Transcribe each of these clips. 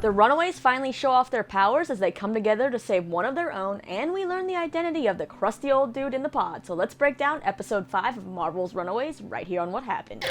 The Runaways finally show off their powers as they come together to save one of their own, and we learn the identity of the crusty old dude in the pod. So let's break down episode 5 of Marvel's Runaways right here on What Happened.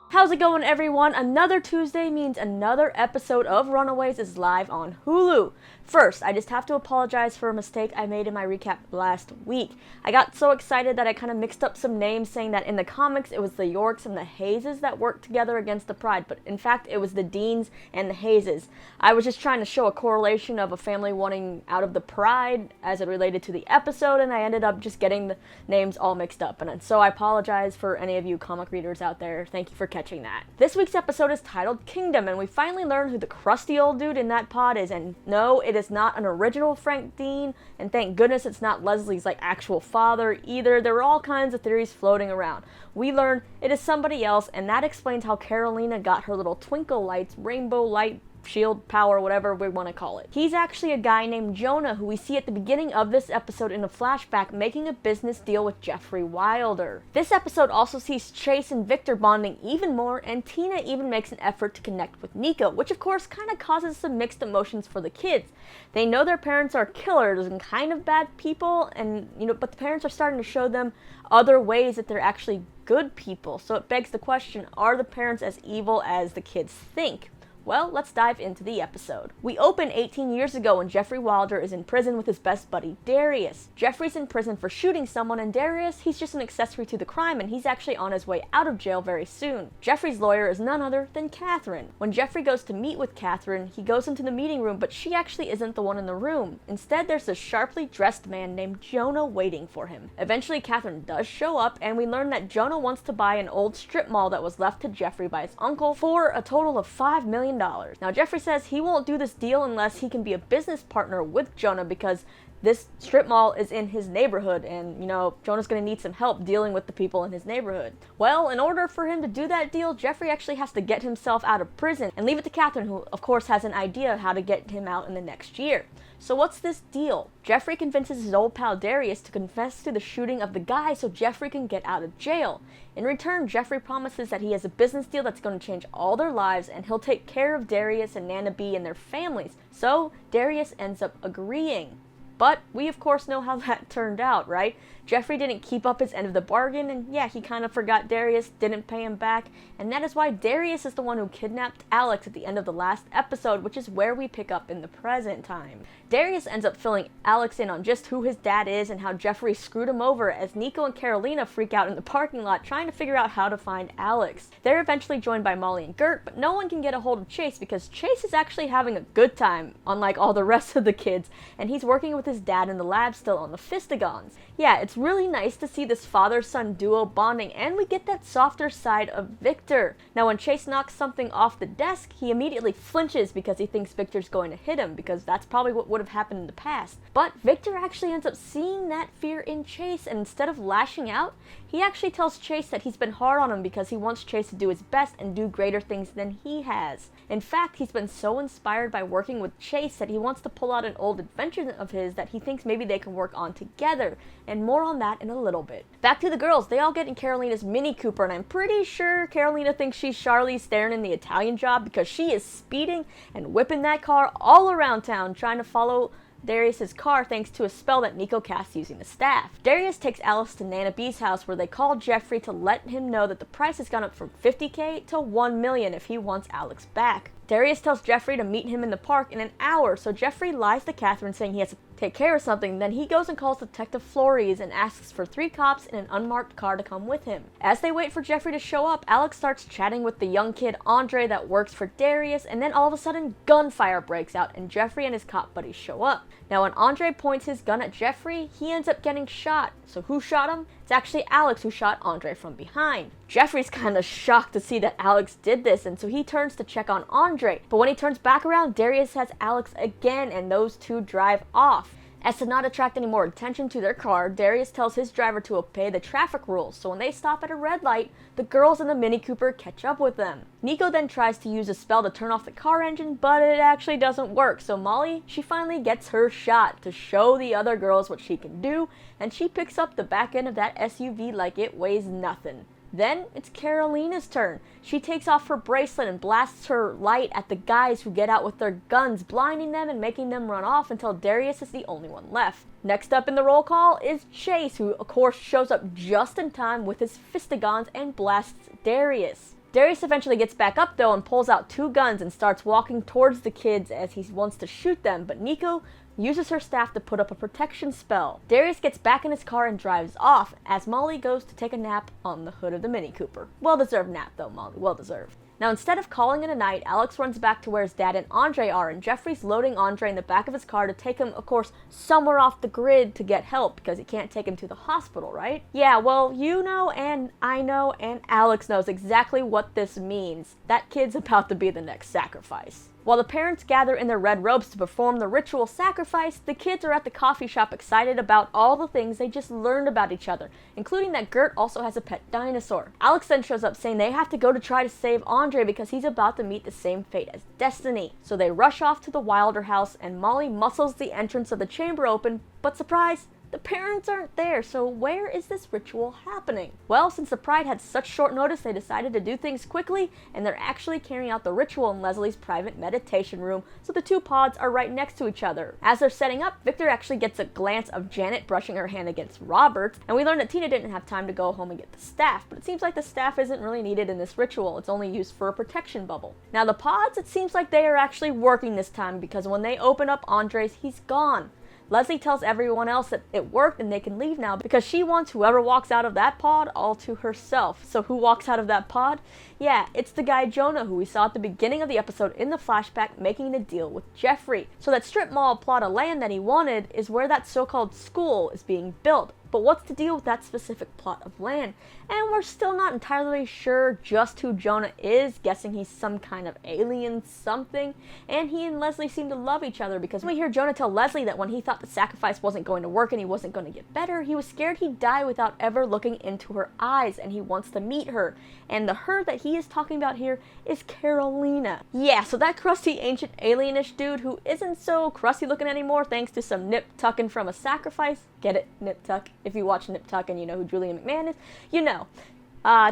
How's it going, everyone? Another Tuesday means another episode of Runaways is live on Hulu. First, I just have to apologize for a mistake I made in my recap last week. I got so excited that I kind of mixed up some names, saying that in the comics it was the Yorks and the Hayeses that worked together against the Pride, but in fact it was the Deans and the Hayeses. I was just trying to show a correlation of a family wanting out of the Pride as it related to the episode, and I ended up just getting the names all mixed up. And so I apologize for any of you comic readers out there. Thank you for catching that. This week's episode is titled Kingdom, and we finally learn who the crusty old dude in that pod is. And no, it is not an original Frank Dean, and thank goodness it's not Leslie's actual father either. There were all kinds of theories floating around. We learn it is somebody else, and that explains how Carolina got her little twinkle lights, rainbow light, shield power, whatever we want to call it. He's actually a guy named Jonah who we see at the beginning of this episode in a flashback making a business deal with Jeffrey Wilder. This episode also sees Chase and Victor bonding even more, and Tina even makes an effort to connect with Nico, which of course kind of causes some mixed emotions for the kids. They know their parents are killers and kind of bad people, and but the parents are starting to show them other ways that they're actually good people. So it begs the question, are the parents as evil as the kids think? Well, let's dive into the episode. We open 18 years ago when Jeffrey Wilder is in prison with his best buddy, Darius. Jeffrey's in prison for shooting someone, and Darius, he's just an accessory to the crime, and he's actually on his way out of jail very soon. Jeffrey's lawyer is none other than Catherine. When Jeffrey goes to meet with Catherine, he goes into the meeting room, but she actually isn't the one in the room. Instead, there's a sharply dressed man named Jonah waiting for him. Eventually, Catherine does show up, and we learn that Jonah wants to buy an old strip mall that was left to Jeffrey by his uncle for a total of $5 million. Now, Jeffrey says he won't do this deal unless he can be a business partner with Jonah, because this strip mall is in his neighborhood, and Jonah's going to need some help dealing with the people in his neighborhood. Well, in order for him to do that deal, Jeffrey actually has to get himself out of prison and leave it to Catherine, who of course has an idea of how to get him out in the next year. So what's this deal? Jeffrey convinces his old pal Darius to confess to the shooting of the guy so Jeffrey can get out of jail. In return, Jeffrey promises that he has a business deal that's going to change all their lives, and he'll take care of Darius and Nana B and their families. So Darius ends up agreeing. But we of course know how that turned out, right? Jeffrey didn't keep up his end of the bargain, and yeah, he kind of forgot Darius, didn't pay him back, and that is why Darius is the one who kidnapped Alex at the end of the last episode, which is where we pick up in the present time. Darius ends up filling Alex in on just who his dad is and how Jeffrey screwed him over, as Nico and Carolina freak out in the parking lot trying to figure out how to find Alex. They're eventually joined by Molly and Gert, but no one can get a hold of Chase because Chase is actually having a good time, unlike all the rest of the kids, and he's working with his dad in the lab still on the Fistigons. Yeah, it's really nice to see this father-son duo bonding, and we get that softer side of Victor. Now, when Chase knocks something off the desk, he immediately flinches because he thinks Victor's going to hit him, because that's probably what would have happened in the past. But Victor actually ends up seeing that fear in Chase, and instead of lashing out, he actually tells Chase that he's been hard on him because he wants Chase to do his best and do greater things than he has. In fact, he's been so inspired by working with Chase that he wants to pull out an old adventure of his that he thinks maybe they can work on together, and more on that in a little bit. Back to the girls, they all get in Carolina's Mini Cooper, and I'm pretty sure Carolina thinks she's Charlize Theron in The Italian Job, because she is speeding and whipping that car all around town trying to follow Darius' car thanks to a spell that Nico casts using the staff. Darius takes Alice to Nana B's house, where they call Jeffrey to let him know that the price has gone up from $50,000 to $1 million if he wants Alex back. Darius tells Jeffrey to meet him in the park in an hour, so Jeffrey lies to Catherine saying he has to take care of something. Then he goes and calls Detective Flores and asks for 3 cops in an unmarked car to come with him. As they wait for Jeffrey to show up, Alex starts chatting with the young kid Andre that works for Darius, and then all of a sudden gunfire breaks out and Jeffrey and his cop buddies show up. Now when Andre points his gun at Jeffrey, he ends up getting shot. So who shot him? It's actually Alex who shot Andre from behind. Jeffrey's kind of shocked to see that Alex did this, and so he turns to check on Andre. But when he turns back around, Darius has Alex again, and those two drive off. As to not attract any more attention to their car, Darius tells his driver to obey the traffic rules, so when they stop at a red light, the girls in the Mini Cooper catch up with them. Nico then tries to use a spell to turn off the car engine, but it actually doesn't work, so Molly, she finally gets her shot to show the other girls what she can do, and she picks up the back end of that SUV like it weighs nothing. Then it's Carolina's turn. She takes off her bracelet and blasts her light at the guys who get out with their guns, blinding them and making them run off until Darius is the only one left. Next up in the roll call is Chase, who of course shows up just in time with his fistigons and blasts Darius. Darius eventually gets back up though and pulls out 2 guns and starts walking towards the kids as he wants to shoot them, but Nico uses her staff to put up a protection spell. Darius gets back in his car and drives off as Molly goes to take a nap on the hood of the Mini Cooper. Well-deserved nap though, Molly, well-deserved. Now instead of calling it a night, Alex runs back to where his dad and Andre are, and Jeffrey's loading Andre in the back of his car to take him, of course, somewhere off the grid to get help because he can't take him to the hospital, right? Yeah, well, you know and I know and Alex knows exactly what this means. That kid's about to be the next sacrifice. While the parents gather in their red robes to perform the ritual sacrifice, the kids are at the coffee shop excited about all the things they just learned about each other, including that Gert also has a pet dinosaur. Alex then shows up saying they have to go to try to save Andre because he's about to meet the same fate as Destiny. So they rush off to the Wilder house and Molly muscles the entrance of the chamber open, but surprise! The parents aren't there, so where is this ritual happening? Well, since the Pride had such short notice, they decided to do things quickly, and they're actually carrying out the ritual in Leslie's private meditation room, so the 2 pods are right next to each other. As they're setting up, Victor actually gets a glance of Janet brushing her hand against Robert, and we learn that Tina didn't have time to go home and get the staff, but it seems like the staff isn't really needed in this ritual. It's only used for a protection bubble. Now the pods, it seems like they are actually working this time, because when they open up Andre's, he's gone. Leslie tells everyone else that it worked and they can leave now because she wants whoever walks out of that pod all to herself. So who walks out of that pod? Yeah, it's the guy Jonah who we saw at the beginning of the episode in the flashback making the deal with Jeffrey. So that strip mall plot of land that he wanted is where that so-called school is being built. But what's the deal with that specific plot of land? And we're still not entirely sure just who Jonah is, guessing he's some kind of alien something. And he and Leslie seem to love each other because we hear Jonah tell Leslie that when he thought the sacrifice wasn't going to work and he wasn't going to get better, he was scared he'd die without ever looking into her eyes, and he wants to meet her. And the her that he is talking about here is Carolina. Yeah, so that crusty ancient alienish dude who isn't so crusty looking anymore thanks to some nip tucking from a sacrifice. Get it? Nip tuck. If you watch Nip Tuck and you know who Julian McMahon is, you know.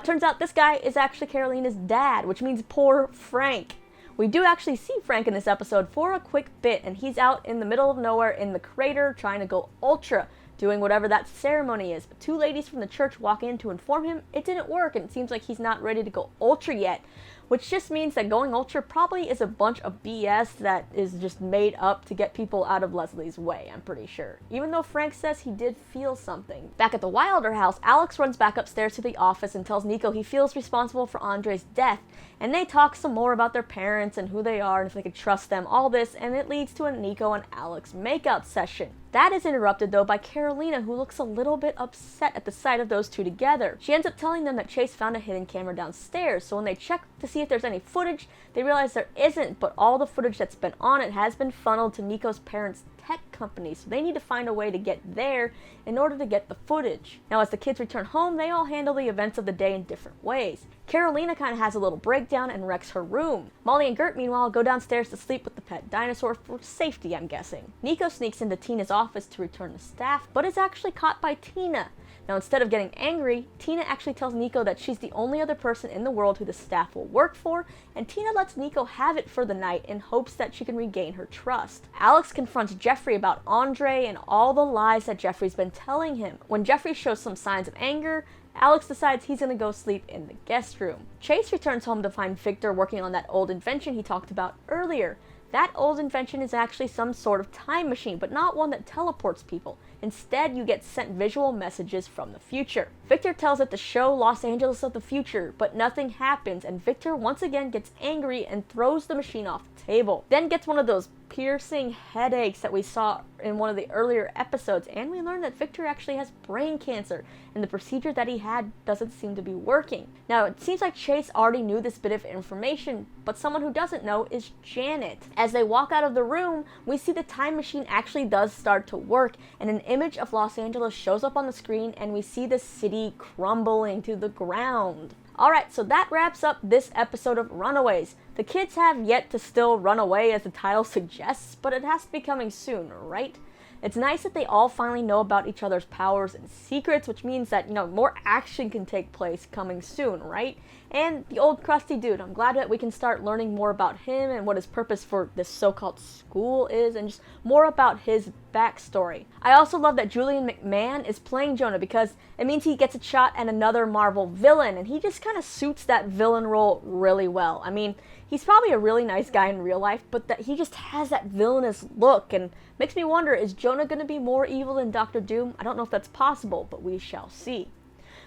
Turns out this guy is actually Carolina's dad, which means poor Frank. We do actually see Frank in this episode for a quick bit, and he's out in the middle of nowhere in the crater trying to go ultra, doing whatever that ceremony is. But 2 ladies from the church walk in to inform him it didn't work, and it seems like he's not ready to go ultra yet. Which just means that going ultra probably is a bunch of BS that is just made up to get people out of Leslie's way, I'm pretty sure. Even though Frank says he did feel something. Back at the Wilder house, Alex runs back upstairs to the office and tells Nico he feels responsible for Andre's death, and they talk some more about their parents and who they are and if they could trust them, all this, and it leads to a Nico and Alex makeout session. That is interrupted though by Carolina, who looks a little bit upset at the sight of those 2 together. She ends up telling them that Chase found a hidden camera downstairs, so when they check to see if there's any footage, they realize there isn't, but all the footage that's been on it has been funneled to Nico's parents' tech company, so they need to find a way to get there in order to get the footage. Now as the kids return home, they all handle the events of the day in different ways. Carolina kind of has a little breakdown and wrecks her room. Molly and Gert, meanwhile, go downstairs to sleep with the pet dinosaur for safety, I'm guessing. Nico sneaks into Tina's office to return the staff, but is actually caught by Tina. Now instead of getting angry, Tina actually tells Nico that she's the only other person in the world who the staff will work for, and Tina lets Nico have it for the night in hopes that she can regain her trust. Alex confronts Jeffrey about Andre and all the lies that Jeffrey's been telling him. When Jeffrey shows some signs of anger, Alex decides he's gonna go sleep in the guest room. Chase returns home to find Victor working on that old invention he talked about earlier. That old invention is actually some sort of time machine, but not one that teleports people. Instead, you get sent visual messages from the future. Victor tells it to show Los Angeles of the future, but nothing happens, and Victor once again gets angry and throws the machine off the table. Then gets one of those piercing headaches that we saw in one of the earlier episodes, and we learned that Victor actually has brain cancer, and the procedure that he had doesn't seem to be working. Now, it seems like Chase already knew this bit of information, but someone who doesn't know is Janet. As they walk out of the room, we see the time machine actually does start to work, and an image of Los Angeles shows up on the screen, and we see the city crumbling to the ground. Alright, so that wraps up this episode of Runaways. The kids have yet to still run away as the title suggests, but it has to be coming soon, right? It's nice that they all finally know about each other's powers and secrets, which means that, more action can take place coming soon, right? And the old crusty dude, I'm glad that we can start learning more about him and what his purpose for this so-called school is, and just more about his backstory. I also love that Julian McMahon is playing Jonah because it means he gets a shot at another Marvel villain, and he just kind of suits that villain role really well. I mean, he's probably a really nice guy in real life, but that he just has that villainous look, and makes me wonder, is Jonah going to be more evil than Dr. Doom? I don't know if that's possible, but we shall see.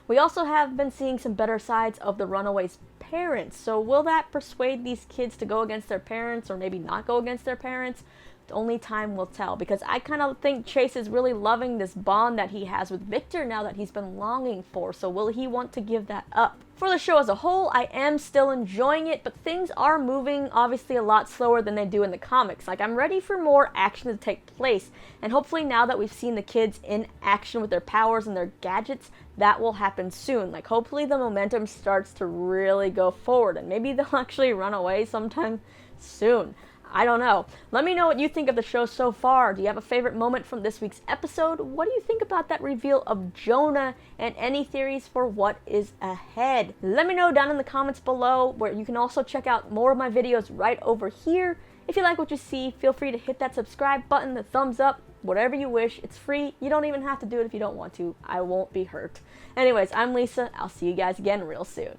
We also have been seeing some better sides of the Runaways' parents, so will that persuade these kids to go against their parents, or maybe not go against their parents? Only time will tell, because I kind of think Chase is really loving this bond that he has with Victor now that he's been longing for, so will he want to give that up? For the show as a whole, I am still enjoying it, but things are moving obviously a lot slower than they do in the comics. Like, I'm ready for more action to take place, and hopefully now that we've seen the kids in action with their powers and their gadgets, that will happen soon. Like, hopefully the momentum starts to really go forward, and maybe they'll actually run away sometime soon. I don't know. Let me know what you think of the show so far. Do you have a favorite moment from this week's episode? What do you think about that reveal of Jonah? And any theories for what is ahead? Let me know down in the comments below, where you can also check out more of my videos right over here. If you like what you see, feel free to hit that subscribe button, the thumbs up, whatever you wish. It's free. You don't even have to do it if you don't want to. I won't be hurt. Anyways, I'm Lisa. I'll see you guys again real soon.